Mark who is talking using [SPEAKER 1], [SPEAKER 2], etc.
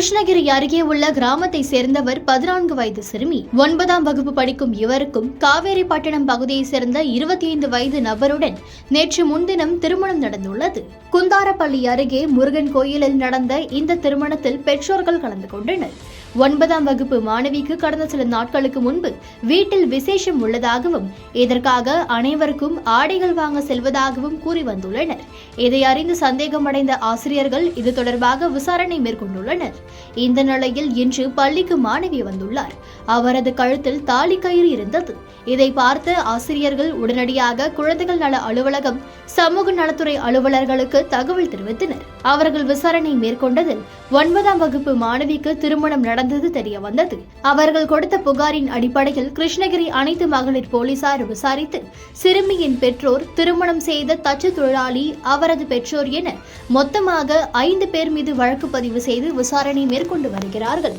[SPEAKER 1] கிருஷ்ணகிரி அருகே உள்ள கிராமத்தை சேர்ந்தவர் 14 வயது சிறுமி. 9ஆம் வகுப்பு படிக்கும் இவருக்கும் காவேரிப்பட்டினம் பகுதியை சேர்ந்த 25 வயது நபருடன் நேற்று முன்தினம் திருமணம் நடந்துள்ளது. குந்தாரப்பள்ளி அருகே முருகன் கோயிலில் நடந்த இந்த திருமணத்தில் பெற்றோர்கள் கலந்து கொண்டனர். 9ஆம் வகுப்பு மாணவிக்கு கடந்த சில நாட்களுக்கு முன்பு வீட்டில் விசேஷம் உள்ளதாகவும் இதற்காக அனைவருக்கும் ஆடைகள் வாங்க செல்வதாகவும் கூறி வந்துள்ளனர். இதை அறிந்து சந்தேகமடைந்த ஆசிரியர்கள் இது தொடர்பாக விசாரணை மேற்கொண்டுள்ளனர். இந்த நிலையில் இன்று பள்ளிக்கு மாணவி வந்துள்ளார். அவரது கழுத்தில் தாலி கயிறு இருந்தது. இதை பார்த்த ஆசிரியர்கள் உடனடியாக குழந்தைகள் நல அலுவலகம், சமூக நலத்துறை அலுவலர்களுக்கு தகவல் தெரிவித்தனர். அவர்கள் விசாரணை மேற்கொண்டதில் 9ஆம் வகுப்பு மாணவிக்கு திருமணம் நடந்தது தெரிய வந்தது. அவர்கள் கொடுத்த புகாரின் அடிப்படையில் கிருஷ்ணகிரி அனைத்து மகளிர் போலீசார் விசாரித்து சிறுமியின் பெற்றோர், திருமணம் செய்த தச்சு தொழிலாளி, அவரது பெற்றோர் என மொத்தமாக 5 பேர் மீது வழக்கு பதிவு செய்து விசாரணை மேற்கொண்டு வருகிறார்கள்.